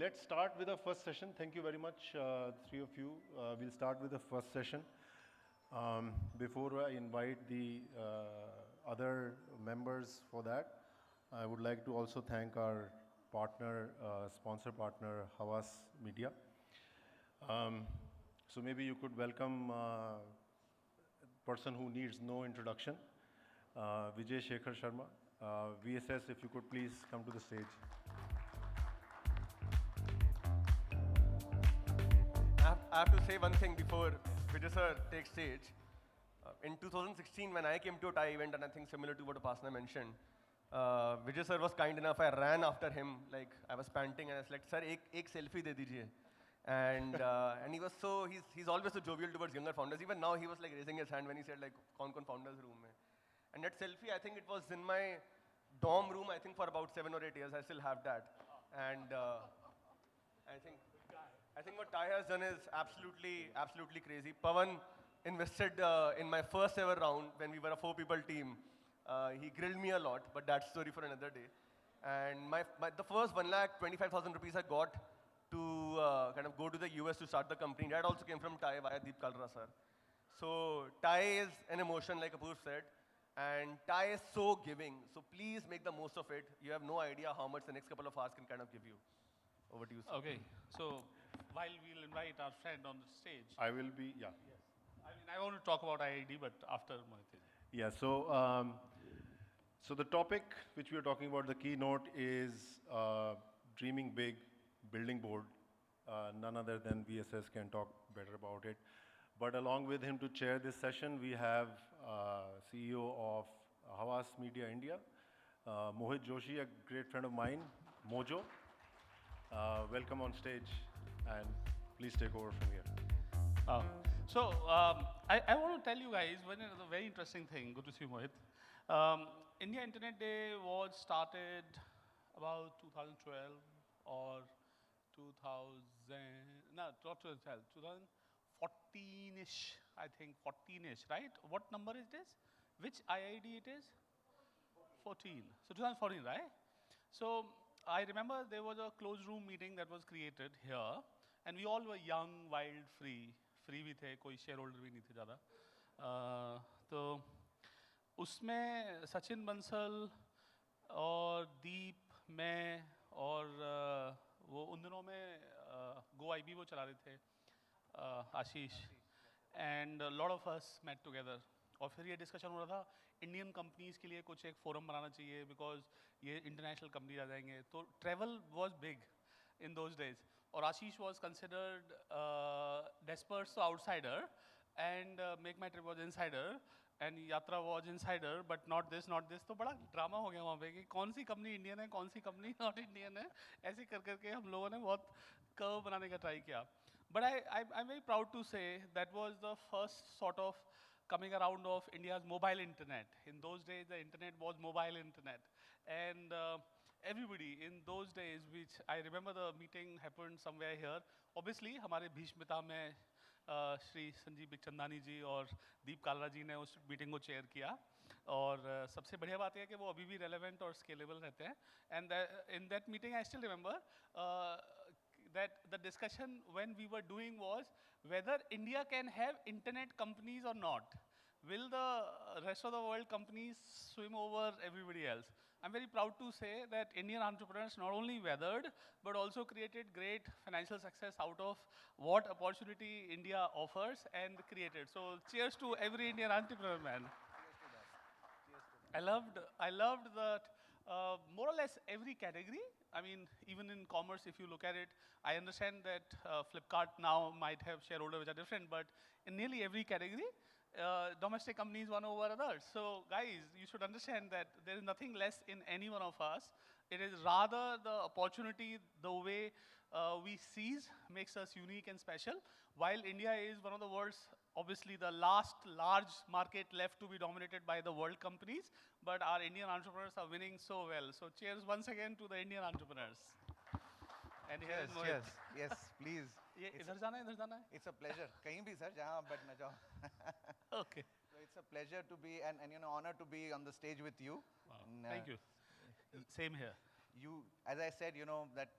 Let's start with the first session. Thank you very much, three of you. We'll start with the first session. Before I invite the other members for that, I would like to also thank our partner, sponsor partner, Havas Media. So maybe you could welcome a person who needs no introduction, Vijay Shekhar Sharma. VSS, if you could please come to the stage. I have to say one thing before Vijay sir takes stage. In 2016, when I came to a Thai event, and I think similar to what Upasana mentioned, Vijay sir was kind enough. I ran after him, like I was panting, and I was like, "Sir, ek selfie de dijiye." And he was he's always so jovial towards younger founders. Even now, he was like raising his hand when he said like, "Kaun founders room mein." And that selfie, I think it was in my dorm room. I think for about 7 or 8 years, I still have that. And I think. I think what Ty has done is absolutely crazy. Pawan invested in my first ever round when we were a 4-people team. He grilled me a lot, but that's story for another day. And the first 1,25,000 rupees I got to kind of go to the US to start the company, that also came from Ty via Deep Kalra sir. So Ty is an emotion, like Apoorv said, and Ty is so giving. So please make the most of it. You have no idea how much the next couple of hours can kind of give you. Over to you, sir. Okay, so while we'll invite our friend on the stage, I will be, yeah. yes. I mean, I want to talk about IID, but after Mohit. Yeah, so the topic which we are talking about, the keynote is dreaming big, building bold. None other than VSS can talk better about it. But along with him to chair this session, we have CEO of Havas Media India, Mohit Joshi, a great friend of mine, Mojo. Welcome on stage, and please take over from here. I want to tell you guys one very interesting thing. Good to see you, Mohit. India Internet Day was started about 2012 or 2000, no, not 2012, 2014-ish, I think 14-ish, right? What number is this? Which IID it is? 14. So 2014, right? So I remember there was a closed room meeting that was created here, and we all were young, wild, free भी थे, कोई share holder भी नहीं थे ज़्यादा. तो उसमें सचिन बंसल और दीप, मैं और वो उन दिनों में गो आई बी वो चला रहे थे, Ashish, and lot of us met together. और फिर ये डिस्कशन हो रहा था इंडियन कंपनीज़ के लिए कुछ एक फोरम बनाना चाहिए बिकॉज ये इंटरनेशनल कंपनी आ जाएंगे. तो travel was big in those days, और Ashish was considered desperate outsider, and MakeMyTrip was insider, and Yatra was insider, but not this. तो बड़ा ड्रामा हो गया वहाँ पे कि कौन सी कंपनी इंडियन है, कौन सी कंपनी नॉट इंडियन है. ऐसे कर करके हम लोगों ने बहुत कर्व बनाने का ट्राई किया. But I am very proud to say that was the first sort of coming around of India's mobile internet. In those days, the internet was mobile internet. And everybody in those days, which I remember the meeting happened somewhere here. Obviously, हमारे भीष्मपिता में श्री संजीव बिखचंदानी जी और दीप कालरा जी ने उस meeting को chair किया. और सबसे बढ़िया बात यह है कि वो अभी भी रेलेवेंट और स्केलेबल रहते हैं. And in that meeting I still remember that the discussion when we were doing was whether India can have internet companies or not. Will the rest of the world companies swim over everybody else? I'm very proud to say that Indian entrepreneurs not only weathered but also created great financial success out of what opportunity India offers and created. So cheers to every Indian entrepreneur, man. I loved that more or less every category. I mean, even in commerce, if you look at it, I understand that Flipkart now might have shareholders which are different, but in nearly every category, domestic companies won over others. So guys, you should understand that there is nothing less in any one of us. It is rather the opportunity, the way we seize makes us unique and special. While India is one of the world's, obviously the last large market left to be dominated by the world companies, but our Indian entrepreneurs are winning so well. So cheers once again to the Indian entrepreneurs. And yes, yes, yes, please. ये इधर जाना है? It's a pleasure. कहीं भी sir, जहाँ आप बैठना चाहो. Okay. So it's a pleasure to be and you know honor to be on the stage with you. Wow. And, Thank you. Same here. You, as I said, you know that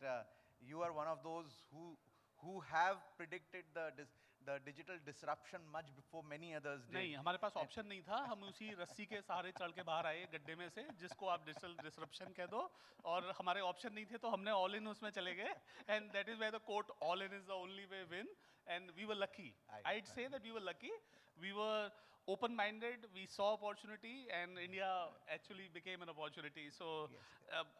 you are one of those who have predicted the digital disruption much before many others did. नहीं, हमारे पास option नहीं था, हम उसी रस्सी के सहारे चढ़ के बाहर आए गड्ढे में से, जिसको आप डिजिटल डिसरप्शन कह दो, और हमारे ऑप्शन नहीं थे तो हमने ऑल इन उसमें चले गए, and that is where the quote all in is the only way win, and we were lucky. I'd say that we were lucky. We were open-minded, we saw opportunity, and India actually became an opportunity. So,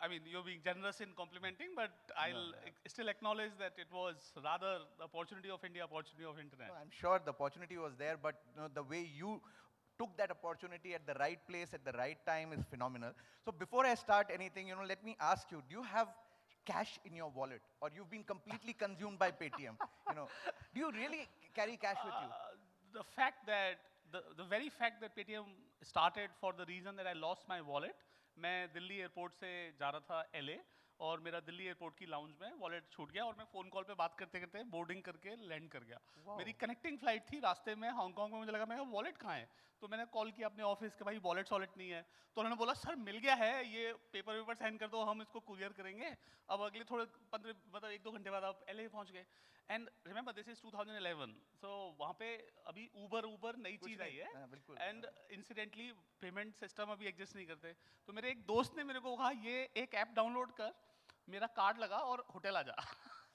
I mean, you're being generous in complimenting, but I'll still acknowledge that it was rather the opportunity of India, opportunity of internet. No, I'm sure the opportunity was there, but the way you took that opportunity at the right place at the right time is phenomenal. So before I start anything, let me ask you, do you have cash in your wallet, or you've been completely consumed by Paytm? Do you really carry cash with you? The fact that the very fact that Paytm started for the reason that I lost my wallet. मैं Delhi airport से जा रहा था LA, और मेरा Delhi airport की lounge में wallet छूट गया, और मैं फ़ोन कॉल पे बात करते करते बोर्डिंग करके लैंड कर गया. मेरी कनेक्टिंग फ्लाइट थी, रास्ते में हांगकांग में मुझे लगा मैं वॉलेट कहाँ है, तो मैंने कॉल किया अपने ऑफिस के, भाई वॉलेट नहीं है, तो उन्होंने बोला सर मिल गया है, ये पेपर साइन कर दो, हम इसको कुरियर करेंगे, अब अगले थोड़े 15 मतलब 1-2 घंटे बाद आप LA पहुँच गए. एंड रिमेंबर दिस इज 2011, सो वहाँ पे अभी ऊबर नई चीज़ आई है, एंड इंसिडेंटली पेमेंट सिस्टम अभी एग्जिस्ट नहीं करते. तो मेरे एक दोस्त ने मेरे को कहा ये एक ऐप डाउनलोड कर, मेरा कार्ड लगा और होटल आ जा.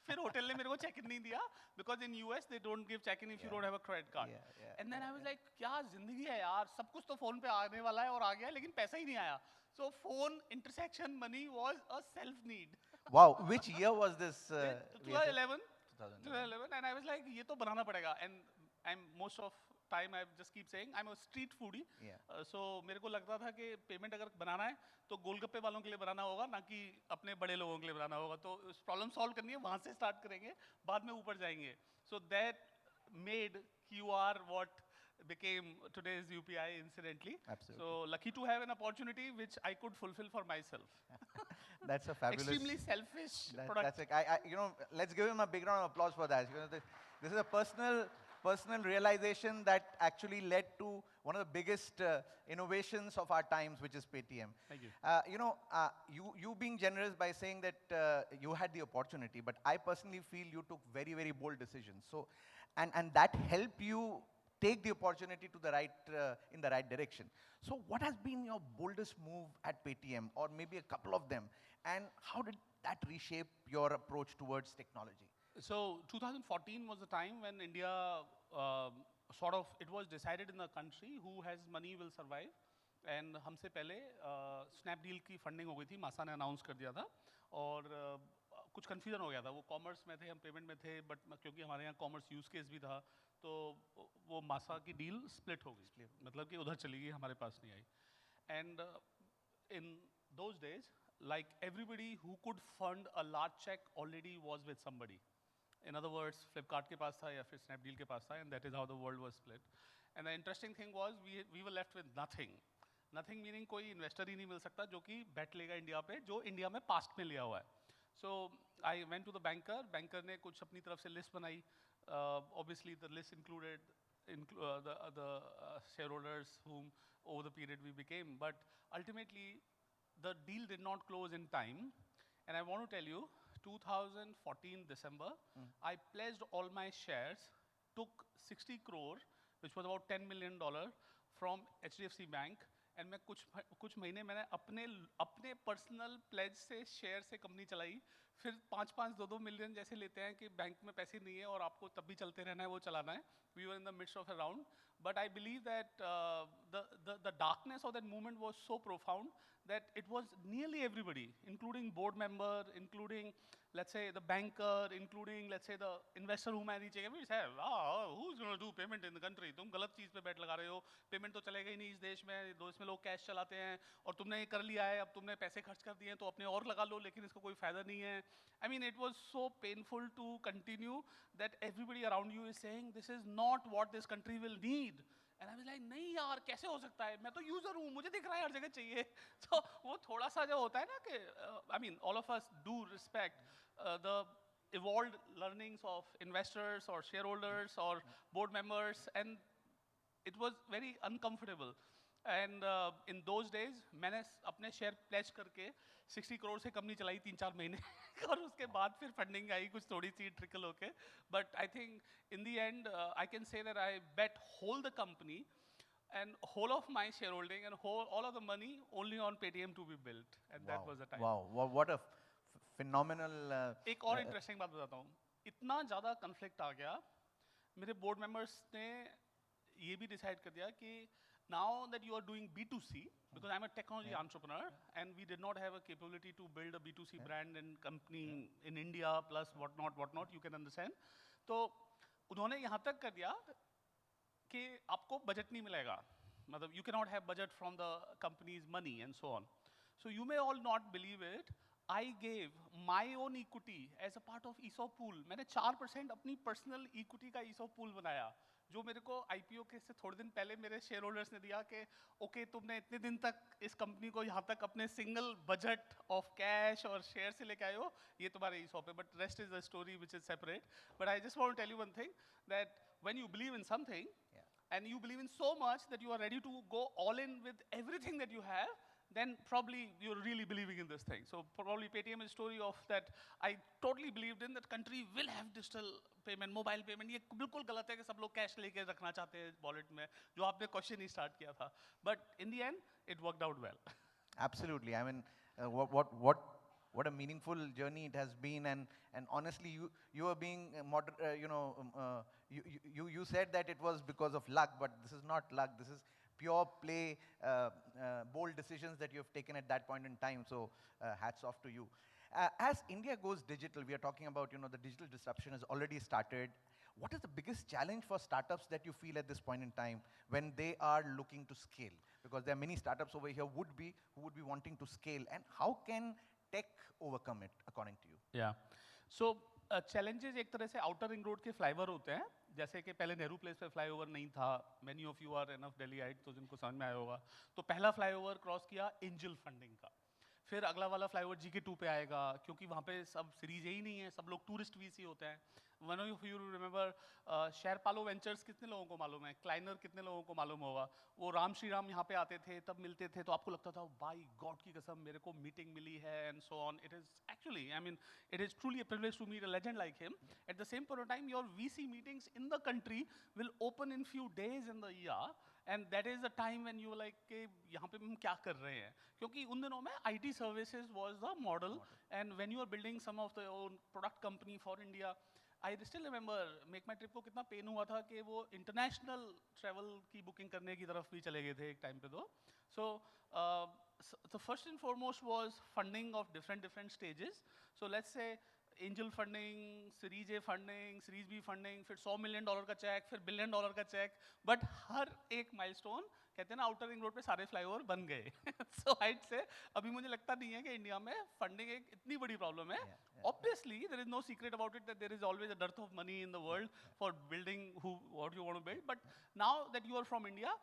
फिर होटल ने मेरे को चेक इन नहीं दिया, because in US they don't give check in if you don't have a credit card. And then I was like क्या जिंदगी है यार, सब कुछ तो फोन पे आने वाला है और आ गया है, लेकिन पैसा ही नहीं आया. So phone intersection money was a self need. Wow, which year was this? 2011. 2011, and I was like ये तो बनाना पड़ेगा, and I'm most of time I just keep saying I'm a street foodie. So मेरे को लगता था कि payment अगर बनाना है तो गोलगप्पे वालों के लिए बनाना होगा, ना कि अपने बड़े लोगों के लिए बनाना होगा. तो प्रॉब्लम सॉल्व करनी है, वहाँ से स्टार्ट करेंगे, बाद में ऊपर जाएंगे. So that made QR what became today's UPI incidentally. Absolutely. So lucky to have an opportunity which I could fulfill for myself. That's a fabulous. Extremely selfish That's product. let's give him a big round of applause for that. This is a personal realization that actually led to one of the biggest innovations of our times, which is Paytm. Thank you. You being generous by saying that you had the opportunity, but I personally feel you took very, very bold decisions. So, and that helped you take the opportunity to the right in the right direction. So, what has been your boldest move at Paytm, or maybe a couple of them, and how did that reshape your approach towards technology? So 2014 was the time when India it was decided in the country who has money will survive, and हमसे पहले Snapdeal की funding हो गई थी, मासा ने announce कर दिया था, और कुछ कन्फ्यूजन हो गया था. वो कॉमर्स में थे, हम पेमेंट में थे, बट क्योंकि हमारे यहाँ कॉमर्स यूज केस भी था, तो वो मासा की डील स्प्लिट हो गई, मतलब कि उधर चली गई, हमारे पास नहीं आई. And in those days like everybody who could fund a large check already was with somebody. In other words, Flipkart के पास था या फिर Snapdeal के पास था, and that is how the world was split. And the interesting thing was we were left with nothing. Nothing meaning कोई investor ही नहीं मिल सकता जो कि बेट लेगा इंडिया पे, जो इंडिया में पास्ट में लिया हुआ है. So I went to the banker ने कुछ अपनी तरफ से लिस्ट बनाई. Obviously the list included the shareholders whom over the period we became, but ultimately the deal did not close in time. And I want to tell you, 2014 December, I pledged all my shares, took 60 crore, which was about $10 million from HDFC Bank, and मैं कुछ महीने मैंने अपने personal pledge से share से company चलाई. फिर 5-5, 2-2 million जैसे लेते हैं कि बैंक में पैसे नहीं है और आपको तब भी चलते रहना है, वो चलाना है. We were in the midst of a round, but I believe that the darkness of that movement was so profound that it was nearly everybody, including board member, including, let's say, the banker, including, let's say, the investor whom I reached. Everybody said, who's going to do payment in the country? तुम गलत चीज़ पे बैठ लगा रहे हो, payment तो चलेगा ही नहीं इस देश में लोग कैश चलाते हैं, और तुमने ये कर लिया है, अब तुमने पैसे खर्च कर दिए हैं तो अपने और लगा लो, लेकिन इसका कोई फायदा नहीं है. I mean, it was so painful to continue that everybody around you is saying, this is not what this country will need. And I was like, नहीं यार, कैसे हो सकता है? मैं तो यूजर हूँ, मुझे दिख रहा है हर जगह चाहिए. So वो थोड़ा सा जो होता है ना कि, I mean, all of us do respect the evolved learnings of investors or shareholders or board members, and it was very uncomfortable. And in those days मैंने अपने शेयर प्लेज करके 60 करोड़ से कंपनी चलाई 3-4 महीने और उसके बाद फिर फंडिंग आई कुछ थोड़ी सी ट्रिकल होके but I think in the end I can say that I bet whole the company and whole of my shareholding and all of the money only on Paytm to be built and that was the time. Wow, what a phenomenal. एक और interesting बात बताता हूँ इतना ज़्यादा conflict आ गया मेरे board members ने ये भी डिसाइड कर दिया कि now that you are doing B2C because I'm a technology entrepreneur and we did not have a capability to build a B2C brand and company in India plus whatnot you can understand तो उन्होंने यहाँ तक कर दिया कि आपको budget नहीं मिलेगा मतलब you can not have budget from the company's money and so on so you may all not believe it I gave my own equity as a part of ESOP pool मैंने 4% अपनी personal equity का ESOP pool बनाया जो मेरे को IPO के से थोड़े दिन पहले मेरे शेयर होल्डर्स ने दिया कि ओके तुमने इतने दिन तक इस कंपनी को यहाँ तक अपने सिंगल बजट ऑफ कैश और शेयर से लेके आए हो ये तुम्हारे ईसॉप है but rest is the story which is separate but I just want to tell you one thing that when you believe in something and you believe in so much that you are ready to go all in with everything that you have, then probably you're really believing in this thing. So probably Paytm is a story of that I totally believed in that country will have digital payment, mobile payment. ये बिल्कुल गलत है कि सब लोग cash लेके रखना चाहते हैं वॉलेट में जो आपने क्वेश्चन ही स्टार्ट किया था. But in the end, it worked out well. Absolutely. I mean, what a meaningful journey it has been, and honestly, you are being you said that it was because of luck, but this is not luck. This is pure play, bold decisions that you have taken at that point in time. So hats off to you. As India goes digital, we are talking about the digital disruption has already started. What is the biggest challenge for startups that you feel at this point in time when they are looking to scale? Because there are many startups over here who would be wanting to scale, and how can tech overcome it according to you? Yeah. So challenges एक तरह से outer ring road के flyover होते हैं जैसे कि पहले Nehru place पे फ्लाईओवर नहीं था many of you are enough Delhiite तो जिनको समझ में आया होगा तो पहला फ्लाईओवर क्रॉस किया एंजल फंडिंग का फिर अगला वाला फ्लाईओवर GK2 पे आएगा क्योंकि वहाँ पे सब सीरीज ही नहीं है सब लोग टूरिस्ट वीसी होते हैं one of you remember Sherpalo ventures कितने लोगों को मालूम है क्लाइनर कितने लोगों को मालूम होगा वो राम श्री राम यहाँ पे आते थे तब मिलते थे तो आपको लगता था बाई गॉड की कसम मेरे को मीटिंग मिली है and so on it is actually I mean it is truly a privilege to meet a legend like him at the same point of time your VC meetings in the country will open in few days in the year and that is the time when you like कि यहाँ पे हम क्या कर रहे हैं क्योंकि उन दिनों में IT services was the model and when you are building some of the own product company for India I still remember MakeMyTrip को कितना पेन हुआ था कि वो इंटरनेशनल ट्रैवल की बुकिंग करने की तरफ भी चले गए थे एक टाइम पे तो सो the first and foremost was funding of different stages. So let's say angel funding, Series A funding, Series B funding, फिर $100 million का चेक, फिर $1 billion का चेक, बट हर एक माइलस्टोन कहते हैं ना आउटर रिंग रोड पे सारे फ्लाईओवर बन गए. So I'd say अभी मुझे लगता नहीं है कि इंडिया में फंडिंग एक इतनी बड़ी प्रॉब्लम है. Obviously there is no secret about it that there is always a dearth of money in the world for building what you want to build. But now that you are from India,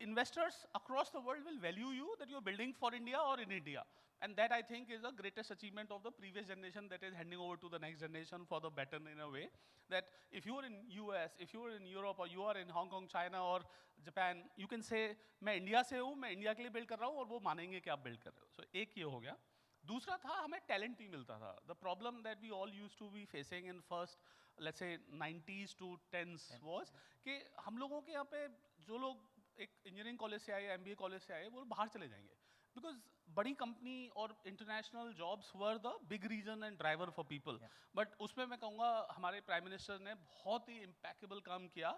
investors across the world will value you that you are building for India or in India. And that I think is the greatest achievement of the previous generation that is handing over to the next generation for the better in a way. That if you are in US, if you are in Europe or you are in Hong Kong, China or Japan, you can say मैं India से हूँ, मैं India के लिए build कर रहा हूँ और वो मानेंगे कि आप build कर रहे हो. So एक ये हो गया. दूसरा था हमें talent नहीं मिलता था. The problem that we all used to be facing in first, let's say 90s to 10s was कि हम लोगों के यहाँ पे जो लोग एक इंजीनियरिंग कॉलेज से आए, MBA कॉलेज से आए, वो बाहर चले जाएंगे. Because बड़ी कंपनी और international jobs were the big reason and driver for people but उसमें मैं कहूँगा हमारे प्राइम मिनिस्टर ने बहुत ही इम्पैकेबल काम किया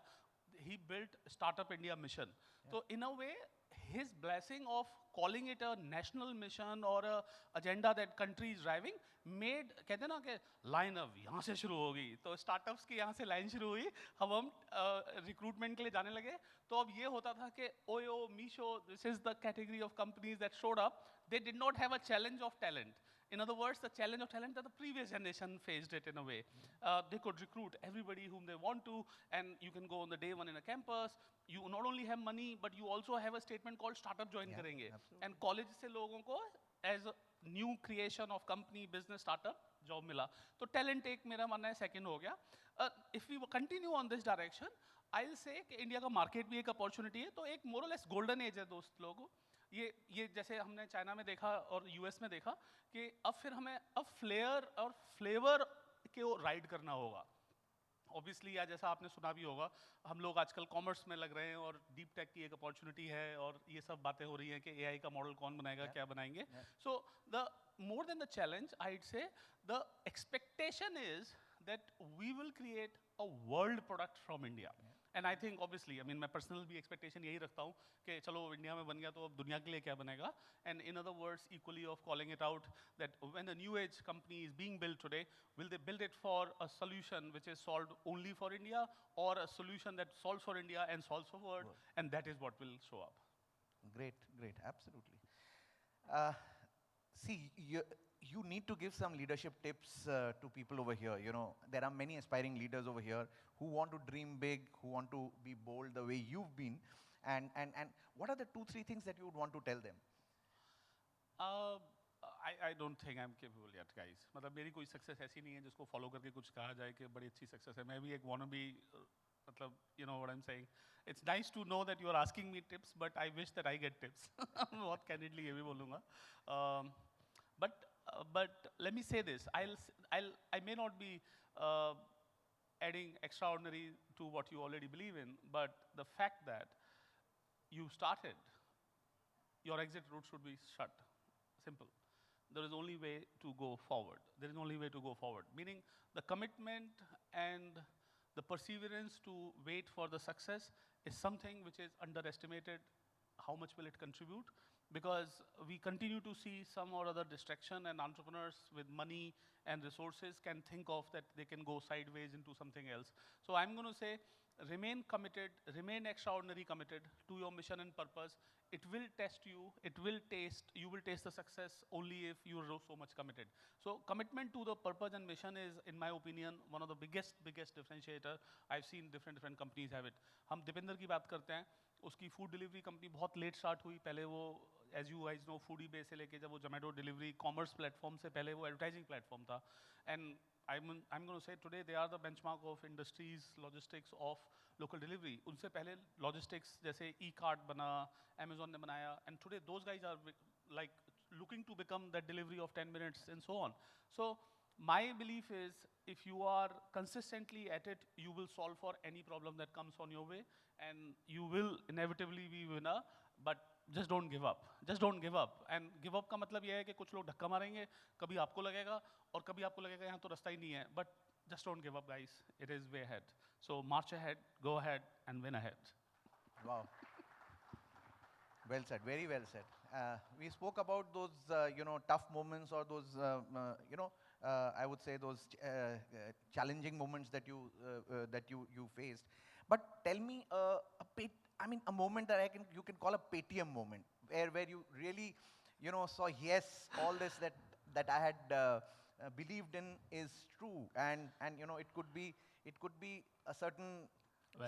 ही बिल्ट स्टार्टअप इंडिया मिशन तो इन अ वे his blessing of calling it a national mission or a agenda that country is driving made कहते हैं ना कि लाइन अब यहाँ से शुरू होगी तो स्टार्टअप्स की यहाँ से लाइन शुरू हुई हम रिक्रूटमेंट के लिए जाने लगे तो अब ये होता था कि OYO Meesho this is the category of companies that showed up they did not have a challenge of talent. In other words, the challenge of talent that the previous generation faced it in a way. They could recruit everybody whom they want to, and you can go on the day one in a campus. You not only have money, but you also have a statement called startup join करेंगे. And college से लोगों को as a new creation of company, business, startup, job मिला. तो talent एक मेरा मानना है second हो गया. if we continue on this direction, I'll say कि इंडिया का मार्केट भी एक अपॉर्चुनिटी है, तो एक मोरलेस गोल्डन एज है दोस्त लोगों। ये जैसे हमने चाइना में देखा और यूएस में देखा कि अब फिर हमें अब फ्लेयर और फ्लेवर को राइड करना होगा। ऑब्वियसली या जैसा आपने सुना भी होगा, हम लोग आजकल कॉमर्स में लग रहे हैं और डीप टेक की एक अपॉर्चुनिटी है और ये सब बातें हो रही हैं कि एआई का मॉडल कौन बनाएगा, क्या बनाएंगे। So the more than the challenge, I'd say the expectation is that we will create a world product from India. And I think obviously, I mean, my personal भी expectation यही रखता हूँ कि चलो इंडिया में बन गया तो अब दुनिया के लिए क्या बनेगा. And in other words, equally of calling it out that when a new age company is being built today, will they build it for a solution which is solved only for India, or a solution that solves for India and solves for world, and that is what will show up. Great, great, absolutely. See, you need to give some leadership tips to people over here. You know, there are many aspiring leaders over here who want to dream big, who want to be bold the way you've been. And what are the 2-3 things that you would want to tell them? I don't think I'm capable yet, guys. मतलब मेरी कोई success ऐसी नहीं है जिसको follow करके कुछ कहा जाए कि बड़ी अच्छी सक्सेस है. मैं भी एक wannabe, मतलब you know what I'm saying. It's nice to know that you are asking me tips, but I wish that I get tips. बहुत candidly ये भी बोलूँगा. But let me say this. I may not be adding extraordinary to what you already believe in, but the fact that you started, your exit route should be shut. Simple. There is only way to go forward. There is only way to go forward. Meaning the commitment and the perseverance to wait for the success is something which is underestimated. How much will it contribute? Because we continue to see some or other distraction, and entrepreneurs with money and resources can think of that they can go sideways into something else. So I'm going to say, remain committed, remain extraordinarily committed to your mission and purpose. It will test you, you will taste the success only if you are so much committed. So commitment to the purpose and mission is, in my opinion, one of the biggest differentiator. I've seen different companies have it. हम दीपेंद्र की बात करते हैं, उसकी food delivery company बहुत late start हुई. पहले वो, as you guys know, Foodiebay से लेके जब वो जोमेटो डिलीवरी कॉमर्स प्लेटफॉर्म से पहले वो एडवर्टाइजिंग प्लेटफॉर्म था. And I'm going to say today they are the benchmark of industries, logistics of local delivery. उनसे पहले logistics जैसे e-cart बना, Amazon ने बनाया, and today those guys are like looking to become that delivery of 10 minutes and so on. So my belief is, if you are consistently at it, you will solve for any problem that comes on your way, and you will inevitably be winner. But just don't give up. Just don't give up. And give up का मतलब ये है कि कुछ लोग धक्का मारेंगे, कभी आपको लगेगा और कभी आपको लगेगा यहाँ तो रास्ता ही नहीं है. But just don't give up, guys. It is way ahead. So march ahead, go ahead, and win ahead. Wow. Well said, very well said. We spoke about those, tough moments, or those, I would say those challenging moments that you faced. But tell me a moment that you can call a Paytm moment, where you really, saw, yes, all this that I had believed in is true, and it could be a certain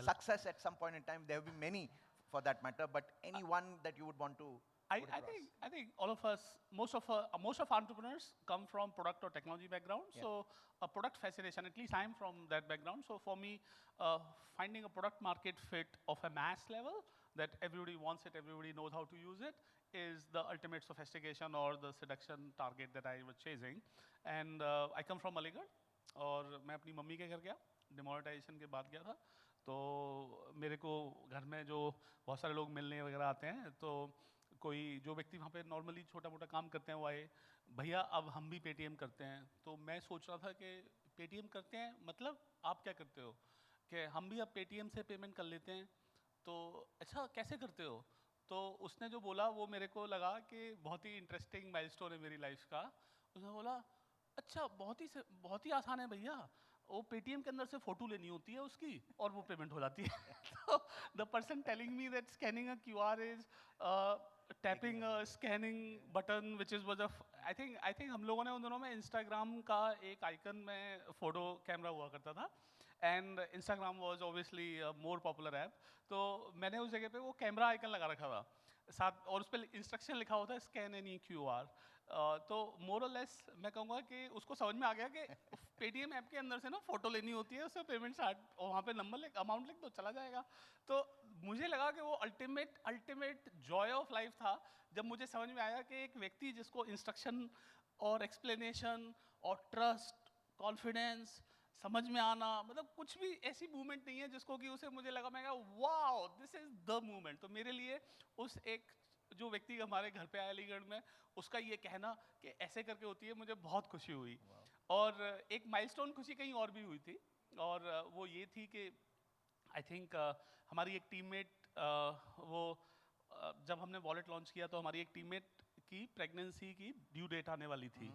success at some point in time. There will be many, for that matter, but any one that you would want to. I think all of us, most of entrepreneurs come from product or technology background. Yeah. So a product fascination, at least I'm from that background. So for me, finding a product market fit of a mass level that everybody wants it, everybody knows how to use it, is the ultimate sophistication or the seduction target that I was chasing. And I come from Aligarh, और मैं अपनी mummy के घर गया, demonetization के बाद गया था. तो मेरे को घर में जो बहुत सारे लोग मिलने वगैरह आते हैं, तो कोई जो व्यक्ति वहाँ पे नॉर्मली छोटा मोटा काम करते हैं वो आए, भैया अब हम भी पेटीएम करते हैं. तो मैं सोच रहा था कि पेटीएम करते हैं मतलब आप क्या करते हो, कि हम भी अब पेटीएम से पेमेंट कर लेते हैं. तो अच्छा कैसे करते हो? तो उसने जो बोला वो मेरे को लगा कि बहुत ही इंटरेस्टिंग माइलस्टोन है मेरी लाइफ का. उसने बोला अच्छा बहुत ही आसान है भैया, वो पेटीएम के अंदर से फोटो लेनी होती है उसकी और वो पेमेंट हो जाती है. तो the person telling me that scanning a QR is tapping scanning button which is I think हम लोगों ने उन दोनों में इंस्टाग्राम का एक आइकन में फोटो कैमरा हुआ करता था, and Instagram was obviously more popular app. तो मैंने उस जगह पे वो कैमरा आइकन लगा रखा था साथ, और उस पर इंस्ट्रक्शन लिखा होता है स्कैन एनी क्यूआर. तो मोर और लेस मैं कहूँगा कि उसको समझ में आ गया कि पेटीएम ऐप के अंदर से ना फोटो लेनी होती है, उससे पेमेंट स्टार्ट और वहाँ पे नंबर लिख अमाउंट लिख दो चला जाएगा। तो मुझे लगा कि वो अल्टीमेट जॉय ऑफ लाइफ था जब मुझे समझ में आया कि एक व्यक्ति जिसको इंस्ट्रक्शन और एक्सप्लेनेशन और ट्रस्ट, कॉन्फिडेंस, समझ में आना, मतलब कुछ भी ऐसी मूवमेंट नहीं है जिसको कि उसे मुझे लगा मैं wow this is the movement. तो मेरे लिए उस एक जो व्यक्ति हमारे घर पे आया अलीगढ़ में, उसका ये कहना कि ऐसे करके होती है, मुझे बहुत खुशी हुई। और एक माइलस्टोन खुशी कहीं और भी हुई थी, और वो ये थी कि आई थिंक हमारी एक टीममेट वो जब हमने वॉलेट लॉन्च किया तो हमारी एक टीममेट की प्रेगनेंसी की ड्यू डेट आने वाली थी।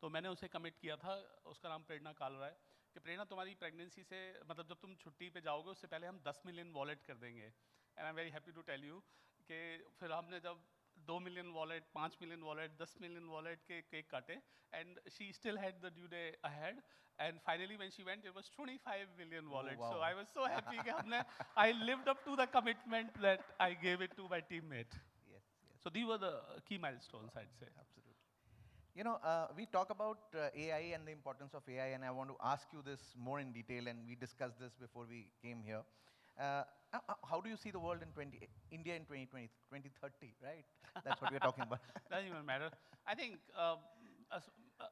तो मैंने उसे कमिट किया था, उसका नाम प्रेरणा कालरा है, कि प्रेरणा तुम्हारी प्रेगनेंसी से मतलब जब तुम छुट्टी पे जाओगे उससे पहले हम 10 मिलियन वॉलेट कर देंगे। And I am very happy to tell you कि फिर हमने जब 2 million wallet, 5 million wallet, 10 million wallet के केक काटे, and she still had the due day ahead, and finally when she went it was 25 million wallet. wow. So I was so happy कि हमने I lived up to the commitment that I gave it to my teammate. Yes, yes, So these were the key milestones, I'd say. absolutely. You know, we talk about AI and the importance of AI, and I want to ask you this more in detail, and we discussed this before we came here. How do you see the world in India in 2020, 2030, right? That's what we're talking about. Doesn't even matter. I think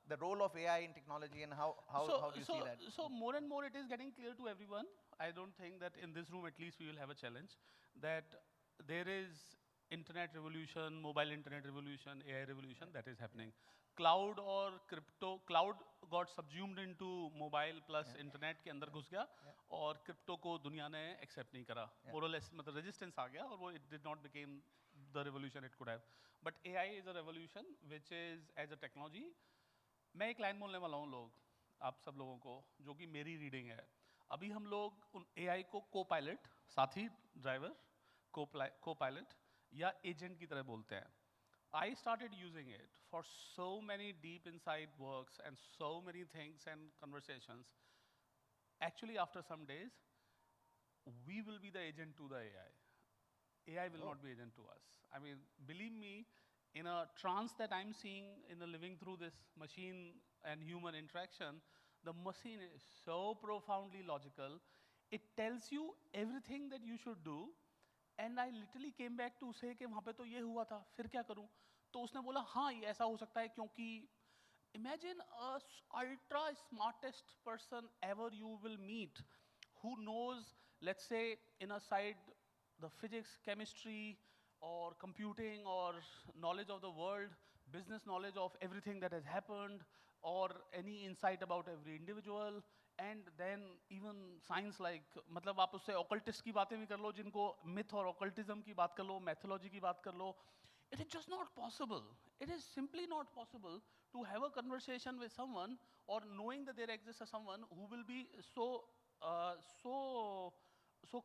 The role of AI in technology and how do you see that? So more and more it is getting clear to everyone. I don't think that in this room at least we will have a challenge that there is internet revolution, mobile internet revolution, AI revolution that is happening. Cloud और crypto, cloud got subsumed into mobile plus internet के अंदर घुस गया, और crypto को दुनिया ने accept नहीं करा। More or less मतलब resistance आ गया, और वो it did not became the revolution it could have. But AI is a revolution which is as a technology। मैं एक लाइन बोलने वाला हूँ लोग, आप सब लोगों को, जो कि मेरी रीडिंग है। अभी हम लोग उन AI को को पायलट, साथी ड्राइवर, को पायलट या एजेंट की तरह बोलते हैं। I started using it for so many deep inside works and so many things and conversations. Actually, after some days, we will be the agent to the AI. AI will not be agent to us. I mean, believe me, in a trance that I'm seeing in the living through this machine and human interaction, the machine is so profoundly logical. It tells you everything that you should do. And I literally came back to say कि वहाँ पे तो ये हुआ था, फिर क्या करूँ? तो उसने बोला हाँ ये ऐसा हो सकता है, क्योंकि imagine ultra smartest person ever you will meet who knows let's say inside the physics, chemistry और computing or knowledge of the world, business knowledge of everything that has happened, or any insight about every individual, and then even science like मतलब आप उससे occultist की बातें भी कर लो, जिनको myth और occultism की बात कर लो, mythology की बात कर लो, it is just not possible. It is simply not possible to have a conversation with someone or knowing that there exists someone who will be so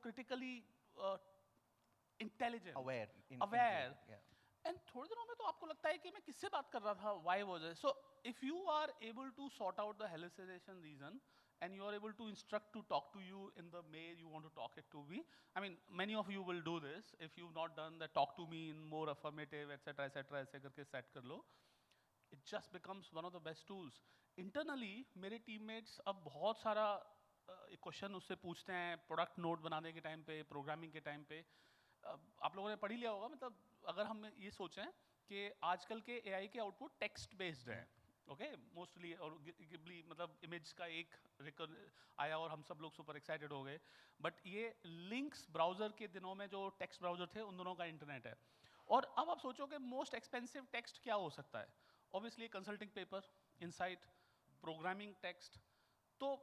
critically intelligent, Aware. aware. Yeah. And थोड़े दिनों में तो आपको लगता है कि मैं किससे बात कर रहा था? Why was it? So if you are able to sort out the hallucination reason and you are able to instruct to talk to you in the way you want to talk it to be, I mean many of you will do this. If you've not done that, talk to me in more affirmative, etc., etc., ऐसे करके set कर लो. It just becomes one of the best tools. Internally मेरे teammates अब बहुत सारा question उससे पूछते हैं प्रोडक्ट नोट बनाने के टाइम पे, प्रोग्रामिंग के टाइम पे। आप लोगों ने पढ़ ही लिया होगा, मतलब अगर हम ये सोचें कि आजकल के AI के आउटपुट टेक्स्ट बेस्ड हैं, ओके, मोस्टली, और मतलब इमेज का एक आया और हम सब लोग सुपर एक्साइटेड हो गए, बट ये लिंक्स ब्राउजर के दिनों में जो टेक्स्ट ब्राउजर थे उन दोनों का इंटरनेट है। और अब आप सोचो कि मोस्ट एक्सपेंसिव टेक्स्ट क्या हो सकता है? Obviously consulting paper, insight, programming text. तो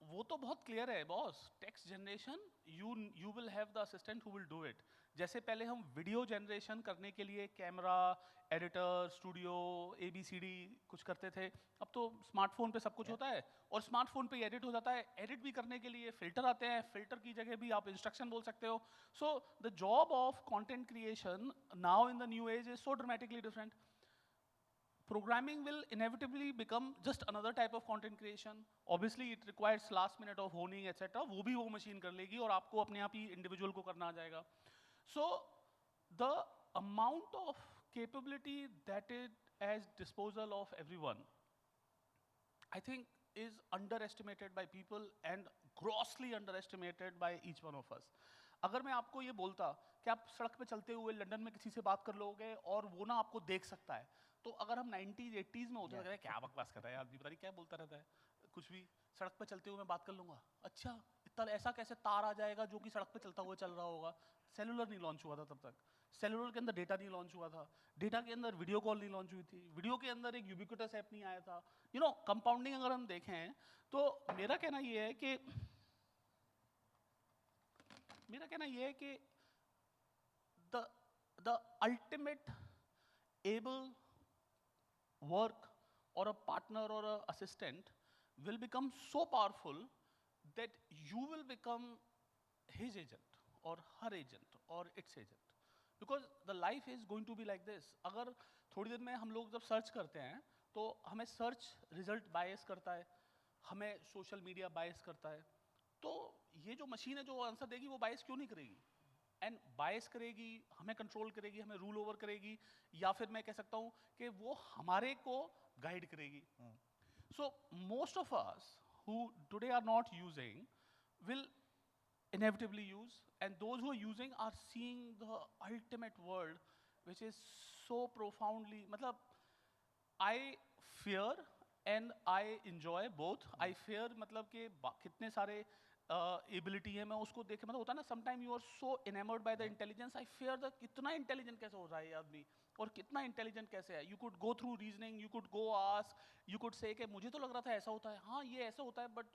वो तो बहुत क्लियर है boss, text generation you will have the assistant who will do it. जैसे पहले हम वीडियो जनरेशन करने के लिए कैमरा, एडिटर, स्टूडियो, ABCD कुछ करते थे, अब तो स्मार्टफोन पे सब कुछ होता है और स्मार्टफोन पे एडिट हो जाता है। एडिट भी करने के लिए फिल्टर आते हैं, फिल्टर की जगह भी आप इंस्ट्रक्शन बोल सकते हो। So the job of content creation now in the new age is so dramatically different. Programming will inevitably become just another type of content creation. Obviously, it requires last minute of honing, etc. वो भी वो machine कर लेगी और आपको अपने आप ही individual को करना आ जाएगा। So, the amount of capability that it as disposal of everyone, I think is underestimated by people and grossly underestimated by each one of us. अगर मैं आपको ये बोलता कि आप सड़क पे चलते हुए लंदन में किसी से बात कर लोगे और वो ना आपको देख सकता है, तो अगर हम 90s 80s में होते तो क्या बकवास कर रहा है आदमी, पता नहीं क्या बोलता रहता है, कुछ भी, सड़क पे चलते हुए मैं बात कर लूंगा, अच्छा इतना ऐसा कैसे तार आ जाएगा जो कि सड़क पे चलता हुआ चल रहा होगा। सेलुलर नहीं लॉन्च हुआ था तब तक, सेलुलर के अंदर डेटा नहीं लॉन्च हुआ था, डेटा के अंदर वीडियो कॉल नहीं लॉन्च हुई थी, वीडियो के अंदर एक यूबिक्विटस ऐप नहीं आया था। यू नो कंपाउंडिंग अगर हम देखें तो मेरा कहना ये है कि the ultimate able work or a partner or a assistant will become so powerful that you will become his agent or her agent or its agent, because the life is going to be like this. अगर थोड़ी देर में हम लोग जब search करते हैं तो हमें सर्च रिजल्ट बायस करता है, हमें सोशल मीडिया बायस करता है, तो ये जो मशीन है जो आंसर देगी वो बायस क्यों नहीं करेगी, एंड बायस करेगी, हमें कंट्रोल करेगी, हमें रूल ओवर करेगी, या फिर मैं कह सकता हूँ कि वो हमारे को गाइड करेगी। So most of us who today are not using will inevitably use, and those who are using are seeing the ultimate world which is so profoundly, matlab I fear and I enjoy both. I fear मतलब कि कितने सारे ability है, मैं उसको देख के मतलब होता है ना, sometime you are so enamored by the intelligence, I fear the कितना इंटेलिजेंट कैसे हो रहा है ये आदमी, और कितना इंटेलिजेंट कैसे है। You could go through reasoning, you could go ask, you could say कि मुझे तो लग रहा था ऐसा होता है, हाँ ये ऐसा होता है, बट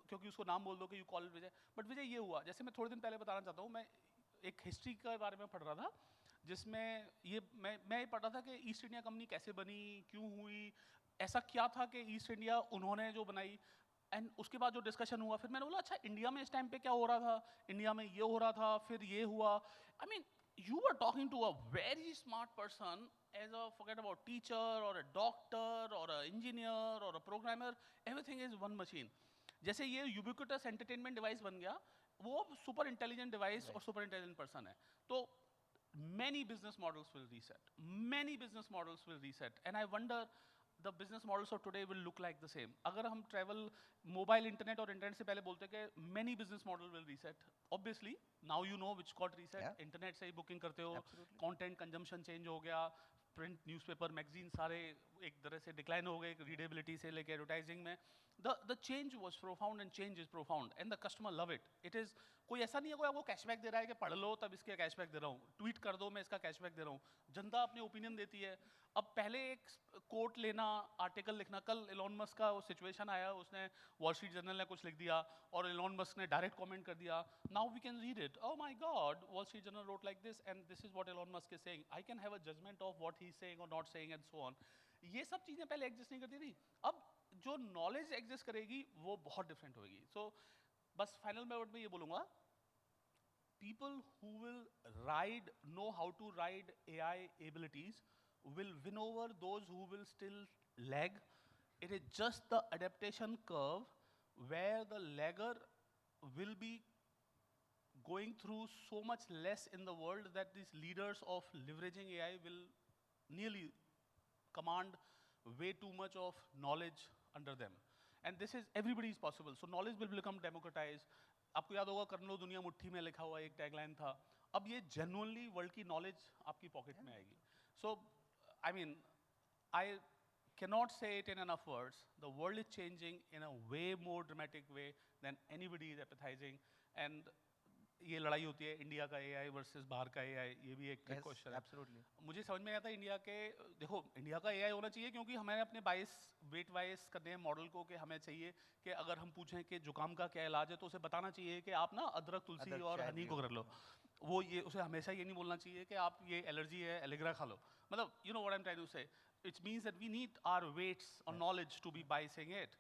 क्योंकि उसको नाम बोल दो कि यू कॉल विजय, बट विजय ये हुआ। जैसे मैं थोड़े दिन पहले बताना चाहता हूँ, मैं एक हिस्ट्री के बारे में पढ़ रहा था जिसमें ये मैं ये पढ़ रहा था कि ईस्ट इंडिया कंपनी कैसे बनी, क्यों हुई, ऐसा क्या था कि ईस्ट इंडिया उन्होंने जो बनाई, एंड उसके बाद जो डिस्कशन हुआ, फिर मैंने बोला अच्छा इंडिया में इस टाइम पे क्या हो रहा था, इंडिया में ये हो रहा था, फिर ये हुआ। I mean you were talking to a very smart person as a, forget about teacher or a doctor or a engineer or a programmer, everything is one machine. जैसे ये ubiquitous entertainment device बन गया, वो super intelligent device और super intelligent person है, तो many business models will reset, many business models will reset, and I wonder the business models of today will look like the same. अगर हम travel, mobile internet और internet से पहले बोलते कि many business model will reset. Obviously, now you know which got reset. Yeah. Internet से ही booking करते हो, Absolutely. content consumption change हो गया, print newspaper magazine सारे एक तरह से decline हो गए, readability से लेके advertising में. The change was profound and change is profound and the customer love it. It is, कोई ऐसा नहीं है कोई आपको कैशबैक दे रहा है कि पढ़ लो तब इसके कैशबैक दे रहा हूँ, ट्वीट कर दो मैं इसका कैशबैक दे रहा हूँ, जनता अपनी ओपिनियन देती है। अब पहले एक कोट लेना, आर्टिकल लिखना, कल एलोन मस्क का वो सिचुएशन आया, उसने वॉल स्ट्रीट जर्नल ने कुछ लिख दिया और एलोन मस्क ने डायरेक्ट कमेंट कर दिया, now we can read it, oh my god Wall Street Journal wrote like this and this is what Elon Musk is saying, I can have a judgement of what he is saying और not saying and so on. ये सब चीज़ें पहले exist नहीं करती थी, अब जो नॉलेज एग्जिस्ट करेगी वो बहुत डिफरेंट होगी। सो बस फाइनल में वर्ड में ये बोलूँगा, people who will know how to ride AI abilities will win over those who will still lag. It is just the adaptation curve where the lagger will be going through so much less in the world that these leaders of leveraging AI will nearly command way too much of knowledge under them. And this is, everybody is possible. So knowledge will become democratized. आपको याद होगा कर लो दुनिया मुट्ठी में लिखा हुआ एक टैगलाइन था, अब ये जेन्युइनली वर्ल्ड की नॉलेज आपकी पॉकेट में आएगी। So I mean I cannot say it in enough words, the world is changing in a way more dramatic way than anybody is empathizing, and ये लड़ाई होती है इंडिया का एआई वर्सेस बाहर का एआई, ये भी एक Yes, क्वेश्चन है। absolutely. मुझे समझ में आता है इंडिया के, देखो इंडिया का एआई होना चाहिए क्योंकि हमें अपने बाइस वेट वाइस करने हैं मॉडल को, कि हमें चाहिए कि अगर हम पूछें कि जुकाम का क्या इलाज है तो उसे बताना चाहिए कि आप ना अदरक, तुलसी अदरक, और शहद हनी को लो। कर लो। वो ये उसे हमेशा ये नहीं बोलना चाहिए कि आप ये एलर्जी है एलेग्रा खा लो, मतलब you know what I am trying to say, it means that we need our weights और knowledge to be biasing it.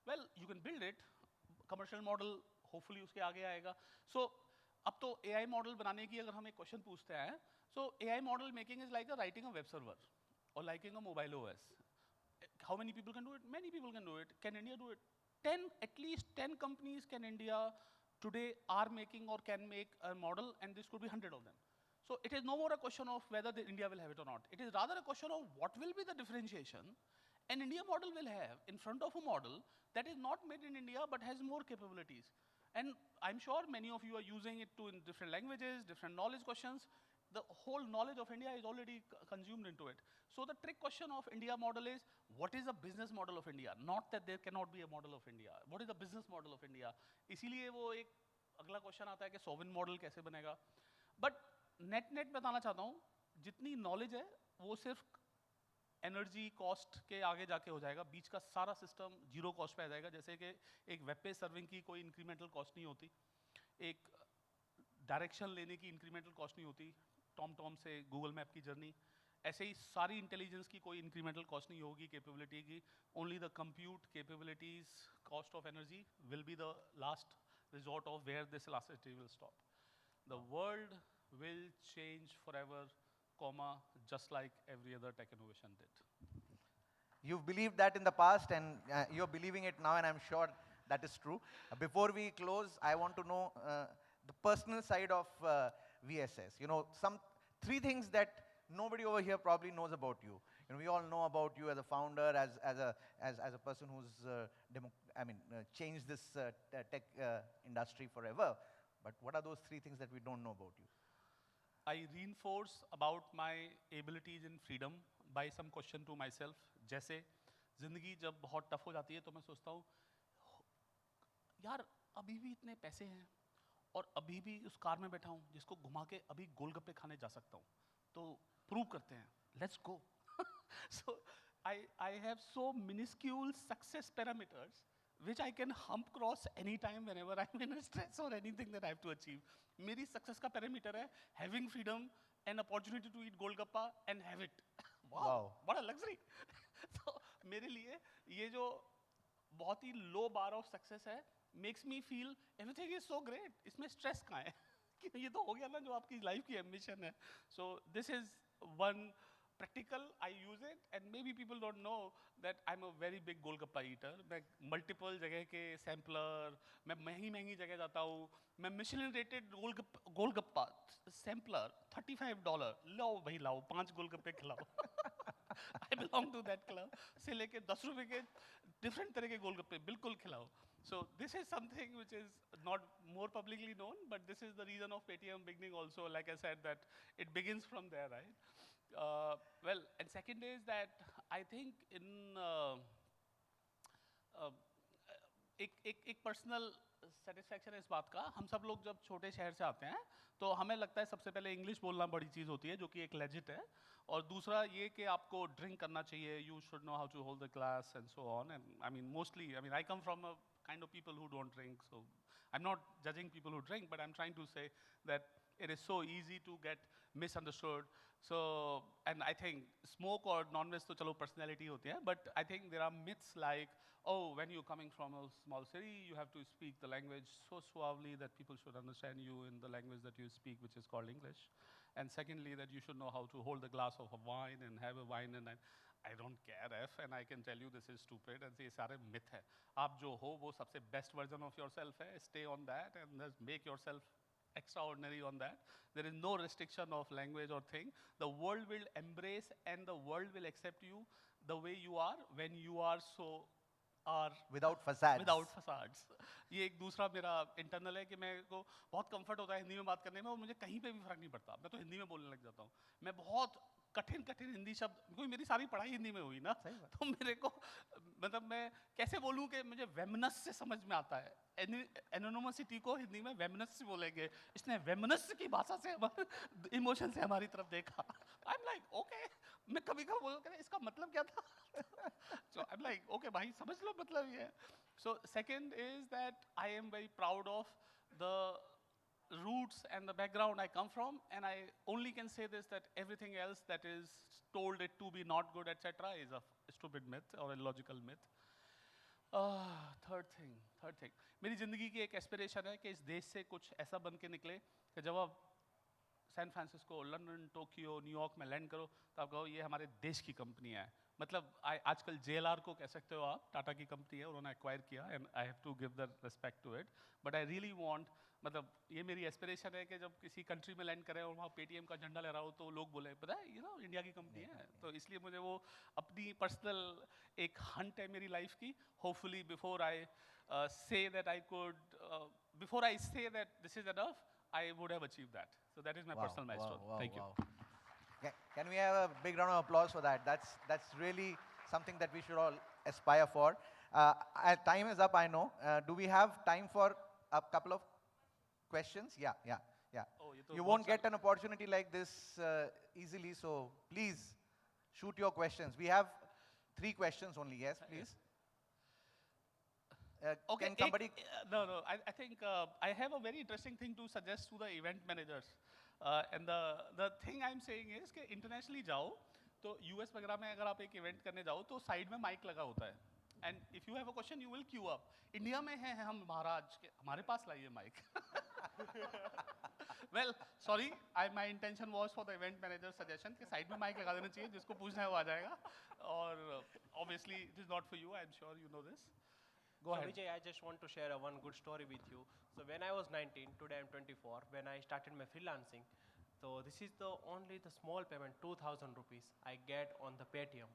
Well you can build it, commercial model hopefully उसके आगे आएगा। सो अब तो एआई मॉडल बनाने की अगर हम एक क्वेश्चन पूछते हैं, so AI model making is like writing a web server और liking a mobile OS. How many people can do it? Many people can do it. Can India do it? 10, at least 10 companies can India today are making or can make a model, and this could be 100 of them. So it is no more a question of whether India will have it or not. It is rather a question of what will be the differentiation an India model will have in front of a model that is not made in India but has more capabilities. And I'm sure many of you are using it in different languages, different knowledge questions. The whole knowledge of India is already consumed into it. So the trick question of India model is, what is the business model of India? Not that there cannot be a model of India. What is the business model of India? इसीलिए वो एक अगला question आता है कि sovereign model कैसे बनेगा. But net बताना चाहता हूँ, जितनी नॉलेज है वो सिर्फ एनर्जी कॉस्ट के आगे जाके हो जाएगा. बीच का सारा सिस्टम जीरो कॉस्ट पे आ जाएगा. जैसे कि एक वेब पेज सर्विंग की कोई इंक्रीमेंटल कॉस्ट नहीं होती, एक डायरेक्शन लेने की इंक्रीमेंटल कॉस्ट नहीं होती, टॉम से गूगल मैप की जर्नी. ऐसे ही सारी इंटेलिजेंस की कोई इंक्रीमेंटल कॉस्ट नहीं होगी कैपेबिलिटी की. Only the compute capabilities cost of energy will be the last resort of where this elasticity will stop. The world will change forever, comma, just like every other tech innovation did. You've believed that in the past, and you're believing it now, and I'm sure that is true. Before we close, I want to know the personal side of VSS. You know, three things that nobody over here probably knows about you. You know, we all know about you as a founder, as a person who's changed this tech industry forever. But what are those three things that we don't know about you? I reinforce about my abilities in freedom by some question to myself. जैसे जिंदगी जब बहुत tough हो जाती है तो मैं सोचता हूँ, यार अभी भी इतने पैसे हैं और अभी भी उस कार में बैठा हूँ जिसको घुमा के अभी गोलगप्पे खाने जा सकता हूँ. तो प्रूव करते हैं. Let's go. So I have so minuscule success parameters which I can hump cross anytime whenever I'm in a stress or anything that I have to achieve. मेरी success का parameter है having freedom and opportunity to eat golgappa and have it. Wow, what a luxury. So मेरे लिए ये जो बहुत ही low bar of success है makes me feel everything is so great. इसमें stress कहाँ है? कि ये तो हो गया ना जो आपकी life की ambition है. So this is one practical. I use it, and maybe people don't know that I'm a very big golgappa eater. मैं multiple जगह के sampler, मैं महंगी जगह जाता हूँ. मैं Michelin rated golgappa sampler $35. लाओ भाई लाओ, 5 गोलगप्पे खिलाओ. I belong to that club. से लेके 10 रुपए के different तरह के गोलगप्पे बिल्कुल खिलाओ. So this is something which is not more publicly known, but this is the reason of Paytm beginning also. Like I said, that it begins from there, right? Well, and second is that I think in एक personal satisfaction है इस बात का. हम सब लोग जब छोटे शहर से आते हैं तो हमें लगता है सबसे पहले इंग्लिश बोलना बड़ी चीज़ होती है, जो कि एक लेजिट है. और दूसरा ये कि आपको ड्रिंक करना चाहिए, you should know how to hold the glass and so on. And I mean mostly, I mean I come from a kind of people who don't drink, so I'm not judging people who drink, but I'm trying to say that it is so easy to get misunderstood. So, and I think smoke or non-veg to chalo personality hoti hai, but I think there are myths like, oh, when you're coming from a small city, you have to speak the language so suavely that people should understand you in the language that you speak, which is called English. And secondly, that you should know how to hold the glass of a wine and have a wine, and I don't care and I can tell you this is stupid, and ये सारे myth है. आप जो हो वो सबसे best version of yourself है. Stay on that and just make yourself extraordinary on that. There is no restriction of language or thing. The world will embrace and the world will accept you the way you are when you are so are without facades. Without facades. ये एक दूसरा मेरा internal है कि मेरे को बहुत comfort होता है हिंदी में बात करने में और मुझे कहीं पे भी फर्क नहीं पड़ता. मैं तो हिंदी में बोलने लग जाता हूँ. मैं बहुत कठिन हिंदी शब्द, क्योंकि मेरी सारी पढ़ाई हिंदी में हुई ना, तो मेरे को मतलब मैं कैसे बोलूँ कि मुझे वेमनस से समझ में आता है. एनोनिमसिटी को हिंदी में वेमनस से बोलेंगे. इसने वेमनस की भाषा से हमारे इमोशन से हमारी तरफ देखा. आई एम लाइक ओके, मैं कभी कभी बोलूँ इसका मतलब क्या था. सो आई एम लाइक ओके भाई समझ लो मतलब ये. So second is that I am very proud of the roots and the background I come from, and I only can say this, that everything else that is told it to be not good, etc., is a stupid myth or a illogical myth. Third thing, मेरी ज़िंदगी की एक aspiration है कि इस देश से कुछ ऐसा बन के निकले कि जब आप San Francisco, London, Tokyo, New York में लैंड करो तो आप कहो ये हमारे देश की कंपनी है. मतलब आजकल JLR को कह सकते हो आप, टाटा की कंपनी है, उन्होंने एक्वायर किया, and I have to give the respect to it. But I really want मतलब ये मेरी एस्पिरेशन है कि जब किसी कंट्री में लैंड करें और वहाँ पेटीएम का झंडा लहरा हो तो लोग बोले पता है इंडिया की कंपनी है। तो इसलिए मुझे वो अपनी पर्सनल एक हंट है मेरी लाइफ की। Hopefully before I say that I could, before I say that this is enough, I would have achieved that. So that is my personal milestone. Thank you. Can we have a big round of applause for that? That's really something that we should all aspire for. Time is up, I know. Do we have time for a couple of questions? Yeah. Oh, ये तो You बहुत won't get सारे- an opportunity like this easily, so please shoot your questions. We have 3 questions only. Yes, please. Okay, Can somebody? no. I think I have a very interesting thing to suggest to the event managers. And the thing I'm saying is कि internationally जाओ तो US वगैरह में अगर आप एक event करने जाओ तो side में mic लगा होता है. And if you have a question, you will queue up. India में हैं हम महाराज के हमारे पास लाइए mic. Well, sorry, my intention was for the event manager suggestion कि side में mic लगा देना चाहिए जिसको पूछना है वो आ जाएगा. और obviously it is not for you. I'm sure you know this. Go So ahead. Vijay, I just want to share one good story with you. So when I was 19, today I'm 24, when I started my freelancing, so this is only the small payment, 2,000 rupees I get on the Paytm.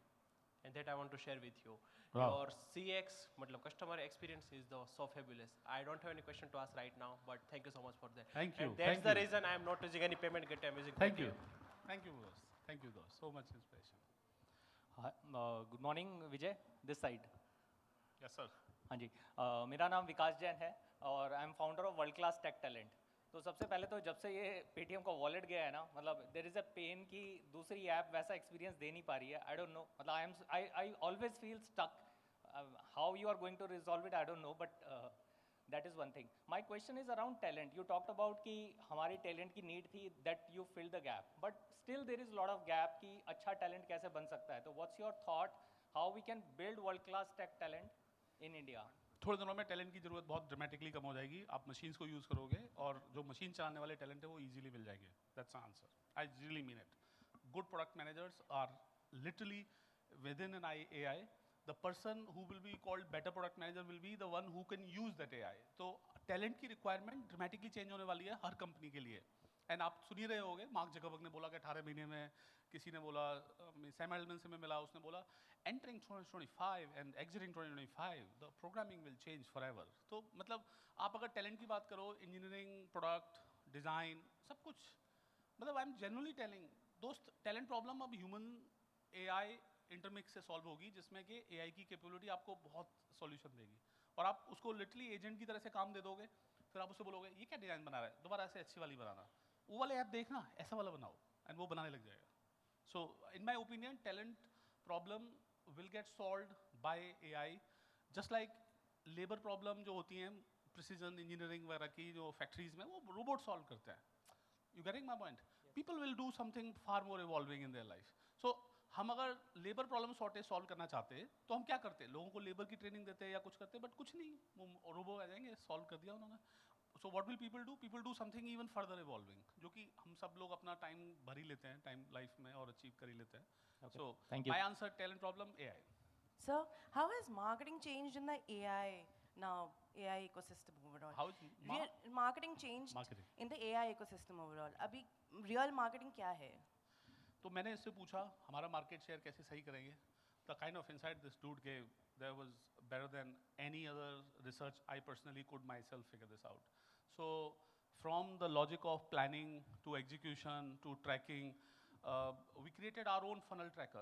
And that I want to share with you. Wow. Your CX, matlab customer experience is so fabulous. I don't have any question to ask right now, but thank you so much for that. Thank you, And that's thank the you. reason I'm not using any payment gateway, I'm using Thank you. Paytm. Thank you, Boss. Thank you, Boss. So much inspiration. Hi, good morning Vijay this side. Yes, sir. हाँ जी मेरा नाम विकास जैन है और I am founder of world class tech talent. तो सबसे पहले तो जब से ये पेटीएम का वॉलेट गया है ना मतलब देयर इज़ अ पेन कि दूसरी ऐप वैसा एक्सपीरियंस दे नहीं पा रही है। आई डोंट नो मतलब I always feel stuck how you are going to resolve it I don't know but that is one thing. My question is around talent. You talked about कि हमारी talent की need थी that you fill the gap but still there is lot of gap कि अच्छा talent कैसे बन सकता है। तो what's your thought how we can build world class tech talent in India? थोड़े दिनों में टैलेंट की जरूरत बहुत ड्रामेटिकली कम हो जाएगी। आप मशीन्स को यूज़ करोगे और जो मशीन चलाने वाले टैलेंट है वो इजीली मिल जाएंगे। That's answer. I really mean it. Good product managers are literally within an AI. The person who will be called better product manager will be the one who can use that AI. तो talent की requirement dramatically change होने वाली है हर company के लिए। And आप सुन ही रहे होगे मार्क जकरबर्ग ने बोला कि 18 महीने में, किसी ने बोला सैम एल्टमन से मैं मिला उसने बोला entering 2025 and exiting 2025 the programming will change forever. तो मतलब आप अगर टैलेंट की बात करो इंजीनियरिंग, प्रोडक्ट, डिज़ाइन, सब कुछ मतलब आई एम जनरली टेलिंग दोस्त टैलेंट प्रॉब्लम अब ह्यूमन AI इंटरमिक्स से सॉल्व होगी जिसमें कि AI की कैपेबिलिटी आपको बहुत सॉल्यूशन देगी और आप उसको लिटरली एजेंट की तरह से काम दे दोगे। फिर आप उससे बोलोगे ये क्या डिज़ाइन बना रहा है, दोबारा ऐसे अच्छी वाली बनाना, वो वाले ऐप देखना ऐसा वाला बनाओ एंड वो बनाने लग जाएगा। So in my opinion talent problem will get solved by AI, just like labor problem जो होती हैं precision engineering वगैरह की जो factories में वो robot solve करते हैं। You getting my point? People will do something far more evolving in their life. So हम अगर labor problem solve करना चाहते हैं तो हम क्या करते हैं? लोगों को labor की training देते हैं या कुछ करते हैं but कुछ नहीं, वो robot आ जाएंगे solve कर दिया उन्होंने। So what will people do? People do something even further evolving, जो कि हम सब लोग अपना time भर ही लेते हैं, time life में और achieve कर ही लेते हैं। Okay. So Thank you. my answer, talent problem, AI. Sir, how has marketing changed in the AI ecosystem overall? How is Marketing changed Marketing. in the AI ecosystem overall. अभी real marketing क्या है? तो मैंने इससे पूछा हमारा market share कैसे सही करेंगे। The kind of insight this dude gave, there was better than any other research I personally could myself figure this out. So from the logic of planning to execution to tracking, we created our own funnel tracker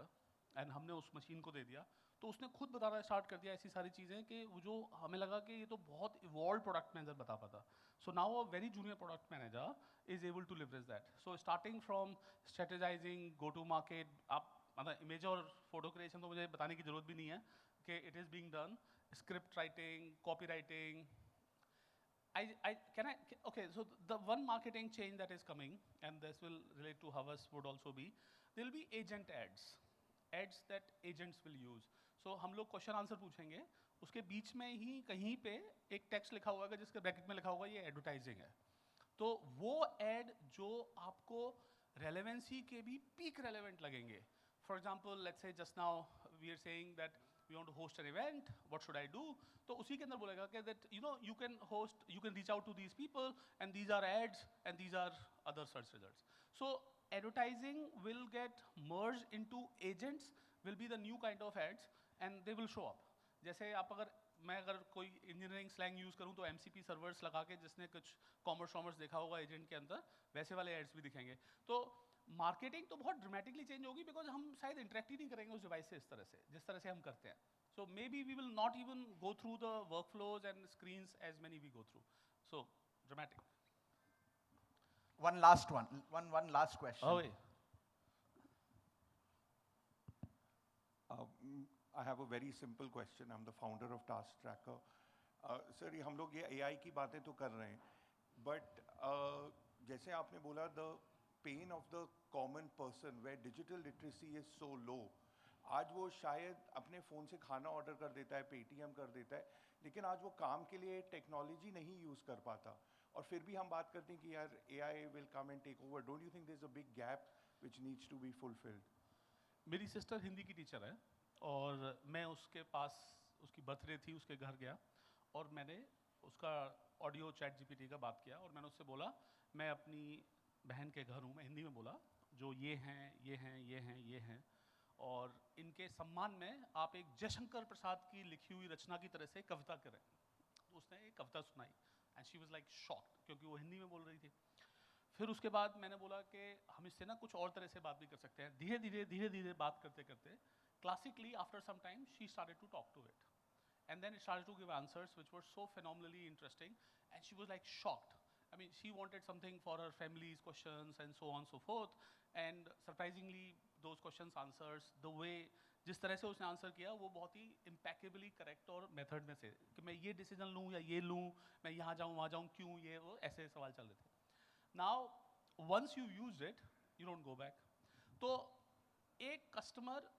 and हमने उस machine को दे दिया तो उसने खुद बताना start कर दिया ऐसी सारी चीज़ें कि वो जो हमें लगा कि ये तो बहुत इवॉल्व प्रोडक्ट मैनेजर बता पाता। So now a very junior product manager is able to leverage that. So starting from strategizing, go to market, आप मतलब इमेज और फोटो क्रिएशन तो मुझे बताने की जरूरत भी नहीं है कि it is being done, script writing, copy writing. Okay, so the one marketing change that is coming, and this will relate to Havas would also be, there will be agent ads that agents will use. So हम लोग question answer पूछेंगे, उसके बीच में ही कहीं पे एक text लिखा हुआ है जिसके ब्रैकेट में लिखा होगा ये एडवर्टाइजिंग है। तो वो एड जो आपको रेलेवेंसी के भी पीक रेलेवेंट लगेंगे। For example let's say just now we are saying that we want to host an event, what should I do? तो उसी के अंदर बोलेगा कि that you can host, you can reach out to these people and these are ads and these are other search results. So advertising will get merged into agents, will be the new kind of ads and they will show up. जैसे आप मैं अगर कोई engineering slang use करूँ तो MCP servers लगा के जिसने कुछ कॉमर्स देखा होगा एजेंट के अंदर वैसे वाले एड्स भी दिखेंगे. तो मार्केटिंग तो बहुत ड्रामेटिकली चेंज होगी बिकॉज हम शायद इंटरेक्ट ही नहीं करेंगे उस डिवाइस से इस तरह से जिस तरह से हम करते हैं. So maybe we will not even go through the workflows and screens as many we go through. So dramatic. One last question. Oh, yeah. I have a very simple question. I'm the founder of Task Tracker. Sir, हम लोग ये AI की बातें तो कर रहे हैं, but जैसे आपने बोला the pain of the common person where digital literacy is so low. आज वो शायद अपने फ़ोन से खाना ऑर्डर कर देता है, पेटीएम कर देता है, लेकिन आज वो काम के लिए टेक्नोलॉजी नहीं यूज़ कर पाता. और फिर भी हम बात करते हैं कि यार AI will come and take over. Don't you think there's a big gap which needs to be fulfilled? मेरी सिस्टर हिंदी की टीचर है और मैं उसके पास उसकी बर्थडे थी उसके घर गया और मैंने उसका ऑडियो चैट GPT का बात किया और मैंने उससे बोला मैं अपनी बहन के घर हूँ. मैं हिंदी में बोला जो ये हैं और इनके सम्मान में आप एक जयशंकर प्रसाद की लिखी हुई रचना की तरह से कविता करें. तो उसने एक कविता सुनाई and she was like shocked क्योंकि वो हिंदी में बोल रही थी. फिर उसके बाद मैंने बोला कि हम इससे ना कुछ और तरह से बात भी कर सकते हैं. धीरे धीरे बात करते करते classically after some time she started to talk to it and then it started to give answers which were so phenomenally interesting and she was like shocked. I mean she wanted something for her family's questions and so on so forth and surprisingly those questions answers the way जिस तरह से उसने answer किया वो बहुत ही impeccably correct और method में से कि मैं ये डिसीजन लूँ या ये लूँ, मैं यहाँ जाऊँ वहाँ जाऊँ, क्यों ये वो ऐसे सवाल चल रहे थे. Now once you use it you don't go back. तो एक कस्टमर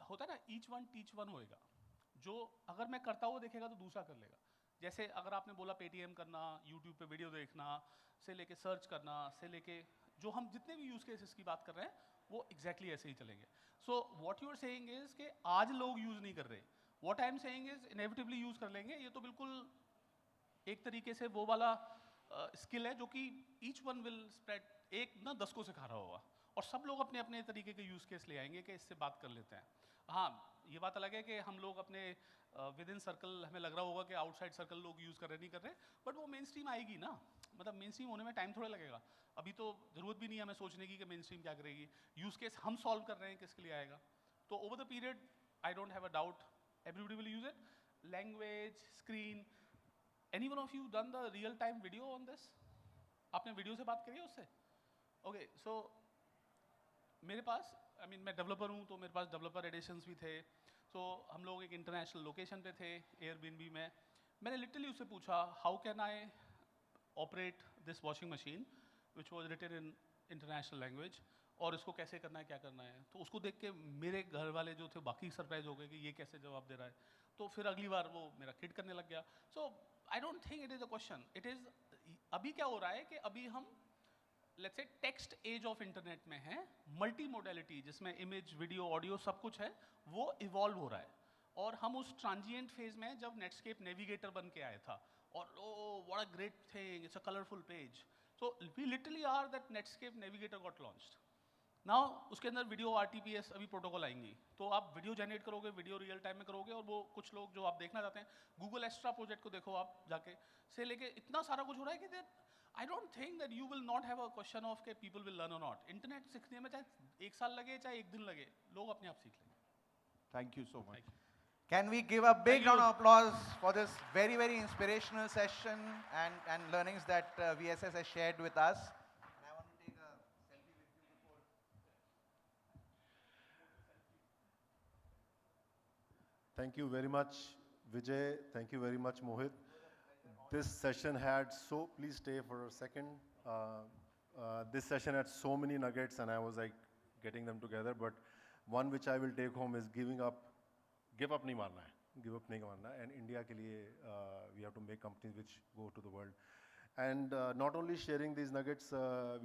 होता है ना ईच वन टीच वन होएगा. जो अगर मैं करता हुआ देखेगा तो दूसरा कर लेगा. जैसे अगर आपने बोला पेटीएम करना, यूट्यूब पे वीडियो देखना से लेके सर्च करना से लेके जो हम जितने भी यूज़ केसेस की बात कर रहे हैं वो एग्जैक्टली ऐसे ही चलेंगे. So what you are saying is कि आज लोग यूज़ नहीं कर रहे. What I am saying is inevitably use कर लेंगे. ये तो बिल्कुल एक तरीके से वो वाला स्किल है जो कि ईच वन विल स्प्रेड. एक ना 10 को सिखा रहा होगा और सब लोग अपने अपने तरीके के यूज़ केस ले आएंगे कि इससे बात कर लेते हैं. हाँ ये बात अलग है कि हम लोग अपने विद इन सर्कल हमें लग रहा होगा कि आउटसाइड सर्कल लोग यूज़ कर रहे नहीं कर रहे, बट वो मेन स्ट्रीम आएगी ना. मतलब मेन स्ट्रीम होने में टाइम थोड़ा लगेगा. अभी तो ज़रूरत भी नहीं है हमें सोचने की कि मेन स्ट्रीम क्या करेगी. यूज़ केस हम सॉल्व कर रहे हैं किसके लिए आएगा. तो over the period I don't have a doubt everybody will use it. Language, screen, any one of you done the real time video on this? आपने वीडियो से बात करी है उससे? ओके सो मेरे पास मैं डेवलपर हूँ तो मेरे पास डेवलपर एडिशंस भी थे. सो हम लोग एक इंटरनेशनल लोकेशन पे थे एयरबीएनबी में. मैंने लिटरली उससे पूछा how can I operate this washing machine which was written in international language और इसको कैसे करना है क्या करना है. तो उसको देख के मेरे घर वाले जो थे बाकी सरप्राइज हो गए कि ये कैसे जवाब दे रहा है. तो फिर अगली बार वो मेरा किड करने लग गया. So I don't think it is a question. It is अभी क्या हो रहा है कि अभी हम let's say text as of internet में है. मल्टी मोडेलिटी जिसमें इमेज, वीडियो, ऑडियो सब कुछ है वो इवॉल्व हो रहा है. और हम उस ट्रांजिएंट फेज में जब नेटस्केप नेविगेटर बन के आया था और oh what a great thing, it's a colourful page. So we literally are that Netscape Navigator got launched. Now उसके अंदर वीडियो RTPS अभी प्रोटोकॉल आएंगी तो आप वीडियो जनरेट करोगे, वीडियो रियल टाइम में करोगे और वो कुछ लोग जो आप देखना चाहते हैं गूगल एक्स्ट्रा प्रोजेक्ट को देखो आप जाके से लेके इतना सारा कुछ हो रहा है कि I don't think that you will not have a question of कि people will learn or not. Internet सीखने में चाहे 1 साल लगे चाहे 1 दिन लगे, लोग अपने आप सीख लेंगे. Thank you so much. Can we give a big round of applause for this very, very inspirational session and learnings that VSS has shared with us? And I want to take a selfie with you before. Thank you very much, Vijay. Thank you very much, Mohit. This session had please stay for a second. This session had so many nuggets and I was like getting them together, but one which I will take home is give up नहीं मारना है, give up नहीं मारना है. And India के लिए we have to make companies which go to the world. And not only sharing these nuggets,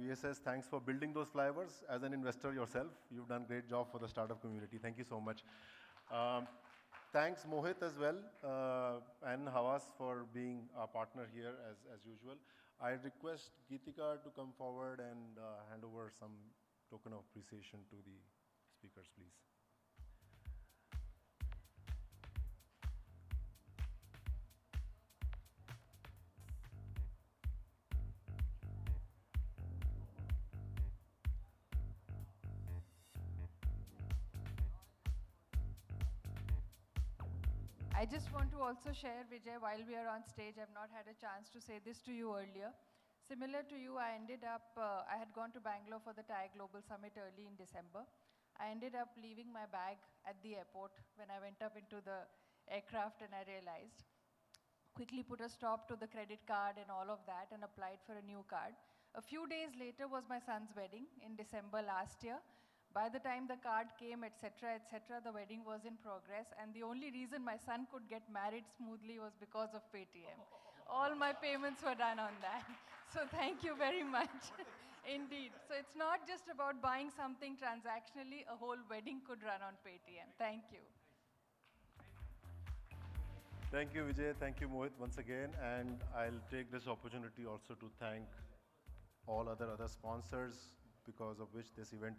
VSS, thanks for building those flyovers. As an investor yourself, you've done a great job for the startup community. Thank you so much. Thanks Mohit as well and Hawas for being our partner here as usual. I request Geetika to come forward and hand over some token of appreciation to the speakers, please. I just want to also share, Vijay, while we are on stage, I've not had a chance to say this to you earlier. Similar to you, I had gone to Bangalore for the TIE Global Summit early in December. I ended up leaving my bag at the airport when I went up into the aircraft, and I realized, quickly put a stop to the credit card and all of that and applied for a new card. A few days later was my son's wedding in December last year. By the time the card came, etc., the wedding was in progress, and the only reason my son could get married smoothly was because of Paytm. All my payments were done on that. So thank you very much. Indeed. So it's not just about buying something transactionally, a whole wedding could run on Paytm. Thank you. Thank you, Vijay. Thank you, Mohit, once again. And I'll take this opportunity also to thank all other sponsors because of which this event is